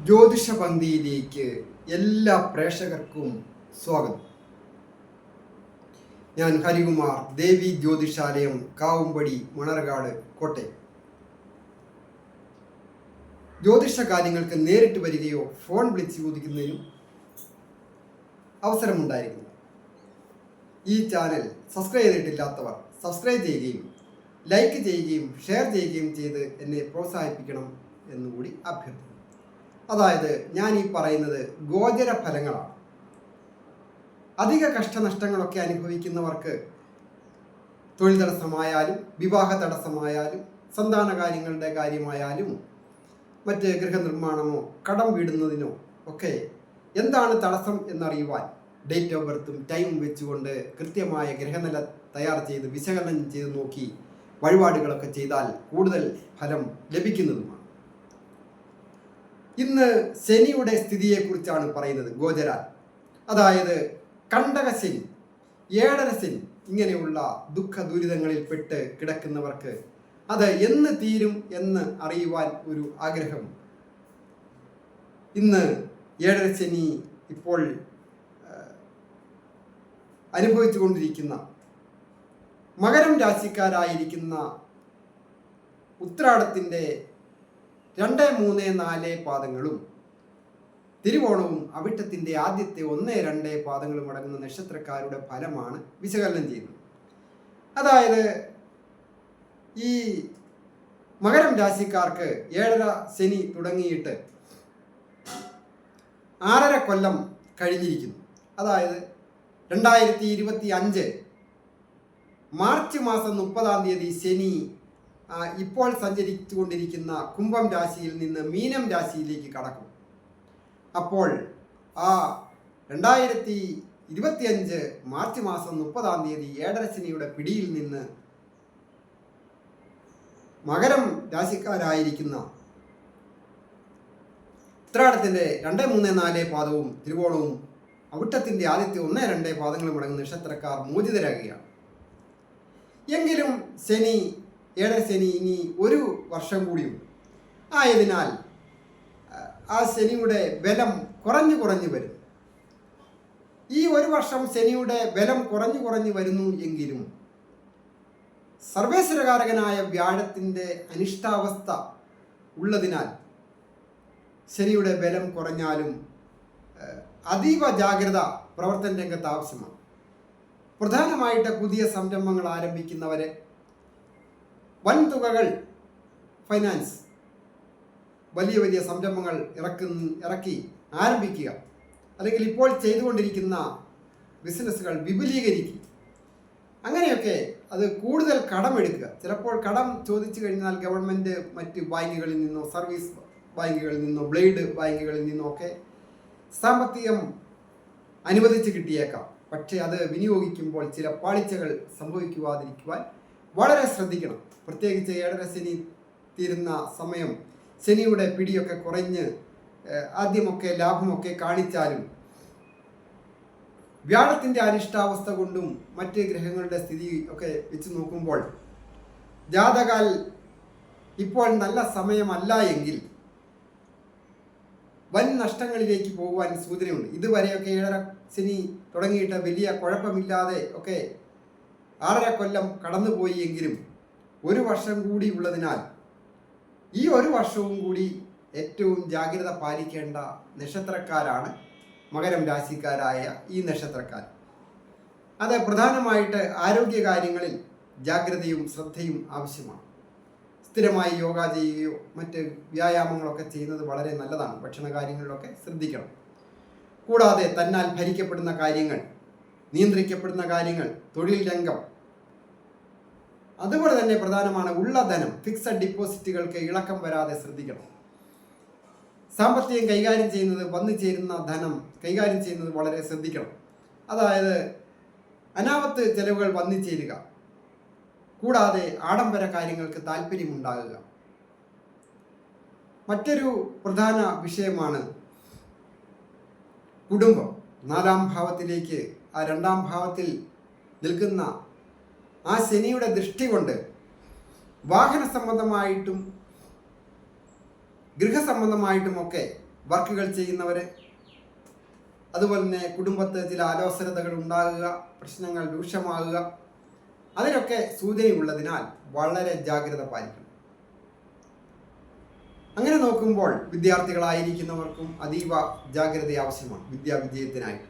ജ്യോതിഷ പന്തിയിലേക്ക് എല്ലാ പ്രേക്ഷകർക്കും സ്വാഗതം. ഞാൻ ഹരികുമാർ, ദേവി ജ്യോതിഷാലയം, കാവുംപടി, മണർകാട്, കോട്ടയം. ജ്യോതിഷ കാര്യങ്ങൾക്ക് നേരിട്ട് വരികയോ ഫോൺ വിളിച്ച് ചോദിക്കുന്നതിനും അവസരമുണ്ടായിരിക്കുന്നു. ഈ ചാനൽ സബ്സ്ക്രൈബ് ചെയ്തിട്ടില്ലാത്തവർ സബ്സ്ക്രൈബ് ചെയ്യുകയും ലൈക്ക് ചെയ്യുകയും ഷെയർ ചെയ്യുകയും ചെയ്ത് എന്നെ പ്രോത്സാഹിപ്പിക്കണം എന്നുകൂടി അഭ്യർത്ഥിക്കുന്നു. അതായത് ഞാൻ ഈ പറയുന്നത് ഗോചര ഫലങ്ങളാണ്. അധിക കഷ്ടനഷ്ടങ്ങളൊക്കെ അനുഭവിക്കുന്നവർക്ക് തൊഴിൽ തടസ്സമായാലും വിവാഹ തടസ്സമായാലും സന്താന കാര്യങ്ങളുടെ കാര്യമായാലും മറ്റ് ഗൃഹനിർമ്മാണമോ കടം വീടുന്നതിനോ ഒക്കെ എന്താണ് തടസ്സം എന്നറിയുവാൻ ഡേറ്റ് ഓഫ് ബർത്തും ടൈമും വെച്ചുകൊണ്ട് കൃത്യമായ ഗ്രഹനില തയ്യാർ ചെയ്ത് വിശകലനം ചെയ്ത് നോക്കി വഴിപാടുകളൊക്കെ ചെയ്താൽ കൂടുതൽ ഫലം ലഭിക്കുന്നതുമാണ്. ഇന്ന് ശനിയുടെ സ്ഥിതിയെക്കുറിച്ചാണ് പറയുന്നത്. ഗോചരാൽ, അതായത് കണ്ടകശനി, ഏഴരശനി, ഇങ്ങനെയുള്ള ദുഃഖ ദുരിതങ്ങളിൽ പെട്ട് കിടക്കുന്നവർക്ക് അത് എന്ന് തീരും എന്ന് അറിയുവാൻ ഒരു ആഗ്രഹം. ഇന്ന് ഏഴരശനി ഇപ്പോൾ അനുഭവിച്ചുകൊണ്ടിരിക്കുന്ന മകരം രാശിക്കാരായിരിക്കുന്ന ഉത്രാടത്തിൻ്റെ 2, 3, 4 പാദങ്ങളും തിരുവോണവും അവിട്ടത്തിൻ്റെ ആദ്യത്തെ 1, 2 പാദങ്ങളും അടങ്ങുന്ന നക്ഷത്രക്കാരുടെ ഫലമാണ് വിശകലനം ചെയ്യുന്നത്. അതായത് ഈ മകരം രാശിക്കാർക്ക് 7.5 ശനി തുടങ്ങിയിട്ട് 6.5 കൊല്ലം കഴിഞ്ഞിരിക്കുന്നു. അതായത് 2025 മാർച്ച് മാസം 30-ാം തീയതി ശനി ഇപ്പോൾ സഞ്ചരിച്ചു കൊണ്ടിരിക്കുന്ന കുംഭം രാശിയിൽ നിന്ന് മീനം രാശിയിലേക്ക് കടക്കും. അപ്പോൾ ആ 2025 മാർച്ച് മാസം 30-ാം തീയതി ഏഴരശനിയുടെ പിടിയിൽ നിന്ന് മകരം രാശിക്കാരായിരിക്കുന്ന ഉത്രാടത്തിൻ്റെ 2, 3, 4 പാദവും തിരുവോണവും അവിട്ടത്തിൻ്റെ ആദ്യത്തെ 1, 2 പാദങ്ങളും അടങ്ങുന്ന നക്ഷത്രക്കാർ മോചിതരാകുകയാണ്. എങ്കിലും ശനി, ഏഴരശനി ഇനി ഒരു വർഷം കൂടിയും ആയതിനാൽ ആ ശനിയുടെ ബലം കുറഞ്ഞു വരും. ഈ ഒരു വർഷം ശനിയുടെ ബലം കുറഞ്ഞു വരുന്നു എങ്കിലും സർവേശ്വരകാരകനായ വ്യാഴത്തിൻ്റെ അനിഷ്ടാവസ്ഥ ഉള്ളതിനാൽ ശനിയുടെ ബലം കുറഞ്ഞാലും അതീവ ജാഗ്രത പ്രവർത്തന രംഗത്ത് ആവശ്യമാണ്. പ്രധാനമായിട്ട് പുതിയ സംരംഭങ്ങൾ ആരംഭിക്കുന്നവരെ വൻതുകകൾ ഫൈനാൻസ്, വലിയ സംരംഭങ്ങൾ ഇറക്കി ആരംഭിക്കുക, അല്ലെങ്കിൽ ഇപ്പോൾ ചെയ്തുകൊണ്ടിരിക്കുന്ന ബിസിനസ്സുകൾ വിപുലീകരിക്കുക. അങ്ങനെയൊക്കെ അത് കൂടുതൽ കടമെടുക്കുക. ചിലപ്പോൾ കടം ചോദിച്ചു കഴിഞ്ഞാൽ ഗവൺമെൻറ് മറ്റ് ബാങ്കുകളിൽ നിന്നോ സർവീസ് ബാങ്കുകളിൽ നിന്നോ ബ്ലേഡ് ബാങ്കുകളിൽ നിന്നോ ഒക്കെ സാമ്പത്തികം അനുവദിച്ച് കിട്ടിയേക്കാം. പക്ഷേ അത് വിനിയോഗിക്കുമ്പോൾ ചില പാളിച്ചകൾ സംഭവിക്കുവാതിരിക്കുവാൻ വളരെ ശ്രദ്ധിക്കണം. പ്രത്യേകിച്ച് ഏഴരശനി തീരുന്ന സമയം ശനിയുടെ പിടിയൊക്കെ കുറഞ്ഞ് ആദ്യമൊക്കെ ലാഭമൊക്കെ കാണിച്ചാലും വ്യാഴത്തിൻ്റെ അനിഷ്ടാവസ്ഥ കൊണ്ടും മറ്റ് ഗ്രഹങ്ങളുടെ സ്ഥിതി ഒക്കെ വെച്ച് നോക്കുമ്പോൾ ജാതകാൽ ഇപ്പോൾ നല്ല സമയമല്ല എങ്കിൽ വൻ നഷ്ടങ്ങളിലേക്ക് പോകുവാൻ സൂചനയുണ്ട്. ഇതുവരെയൊക്കെ 7.5 ശനി തുടങ്ങിയിട്ട് വലിയ കുഴപ്പമില്ലാതെ ഒക്കെ 6.5 കൊല്ലം കടന്നുപോയി എങ്കിലും ഒരു വർഷം കൂടി ഉള്ളതിനാൽ ഈ ഒരു വർഷവും കൂടി ഏറ്റവും ജാഗ്രത പാലിക്കേണ്ട നക്ഷത്രക്കാരാണ് മകരം രാശിക്കാരായ ഈ നക്ഷത്രക്കാർ. അത് പ്രധാനമായിട്ട് ആരോഗ്യകാര്യങ്ങളിൽ ജാഗ്രതയും ശ്രദ്ധയും ആവശ്യമാണ്. സ്ഥിരമായി യോഗ ചെയ്യുകയോ മറ്റ് വ്യായാമങ്ങളൊക്കെ ചെയ്യുന്നത് വളരെ നല്ലതാണ്. ഭക്ഷണ കാര്യങ്ങളിലൊക്കെ ശ്രദ്ധിക്കണം. കൂടാതെ തന്നാൽ ഭരിക്കപ്പെടുന്ന കാര്യങ്ങൾ, നിയന്ത്രിക്കപ്പെടുന്ന കാര്യങ്ങൾ, തൊഴിൽ രംഗം, അതുപോലെ തന്നെ പ്രധാനമാണ് ഉള്ള ധനം, ഫിക്സഡ് ഡിപ്പോസിറ്റുകൾക്ക് ഇളക്കം വരാതെ ശ്രദ്ധിക്കണം. സാമ്പത്തികം കൈകാര്യം ചെയ്യുന്നത്, വന്നു ചേരുന്ന ധനം കൈകാര്യം ചെയ്യുന്നത് വളരെ ശ്രദ്ധിക്കണം. അതായത് അനാവത്ത് ചെലവുകൾ വന്നു ചേരുക, കൂടാതെ ആഡംബര കാര്യങ്ങൾക്ക് താല്പര്യമുണ്ടാകുക. മറ്റൊരു പ്രധാന വിഷയമാണ് കുടുംബം. 4-ാം ഭാവത്തിലേക്ക്, ആ 2-ാം ഭാവത്തിൽ നിൽക്കുന്ന ആ ശനിയുടെ ദൃഷ്ടി കൊണ്ട് വാഹന സംബന്ധമായിട്ടും ഗൃഹസംബന്ധമായിട്ടുമൊക്കെ വർക്കുകൾ ചെയ്യുന്നവർ, അതുപോലെ തന്നെ കുടുംബത്തിൽ ചില അലോസരതകൾ ഉണ്ടാകുക, പ്രശ്നങ്ങൾ രൂക്ഷമാകുക, അതിനൊക്കെ സൂചനയുള്ളതിനാൽ വളരെ ജാഗ്രത പാലിക്കണം. അങ്ങനെ നോക്കുമ്പോൾ വിദ്യാർത്ഥികളായിരിക്കുന്നവർക്കും അതീവ ജാഗ്രത ആവശ്യമാണ് വിദ്യാവിജയത്തിനായിട്ട്.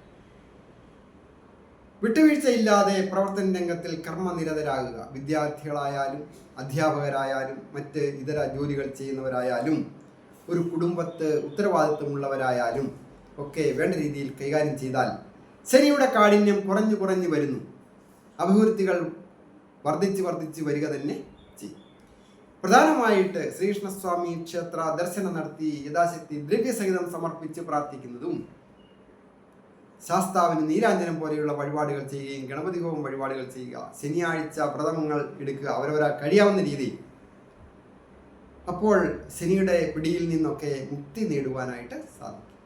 വിട്ടുവീഴ്ചയില്ലാതെ പ്രവർത്തന രംഗത്തിൽ കർമ്മനിരതരാകുക. വിദ്യാർത്ഥികളായാലും അധ്യാപകരായാലും മറ്റ് ഇതര ജോലികൾ ചെയ്യുന്നവരായാലും ഒരു കുടുംബത്ത് ഉത്തരവാദിത്വമുള്ളവരായാലും ഒക്കെ വേണ്ട രീതിയിൽ കൈകാര്യം ചെയ്താൽ ശനിയുടെ കാഠിന്യം കുറഞ്ഞു കുറഞ്ഞു വരുന്നു. അഭിവൃദ്ധികൾ വർദ്ധിച്ച് വരിക തന്നെ ചെയ്യും. പ്രധാനമായിട്ട് ശ്രീകൃഷ്ണസ്വാമി ക്ഷേത്ര ദർശനം നടത്തി യഥാശക്തി ദ്രവ്യസഹിതം സമർപ്പിച്ച് പ്രാർത്ഥിക്കുന്നതും, ശാസ്താവിന് നീരാഞ്ജനം പോലെയുള്ള വഴിപാടുകൾ ചെയ്യുകയും ഗണപതി ഹോമം വഴിപാടുകൾ ചെയ്യുക, ശനിയാഴ്ച വ്രതങ്ങൾ എടുക്കുക അവരവരാൽ കഴിയാവുന്ന രീതിയിൽ. അപ്പോൾ ശനിയുടെ പിടിയിൽ നിന്നൊക്കെ മുക്തി നേടുവാനായിട്ട് സാധിക്കും.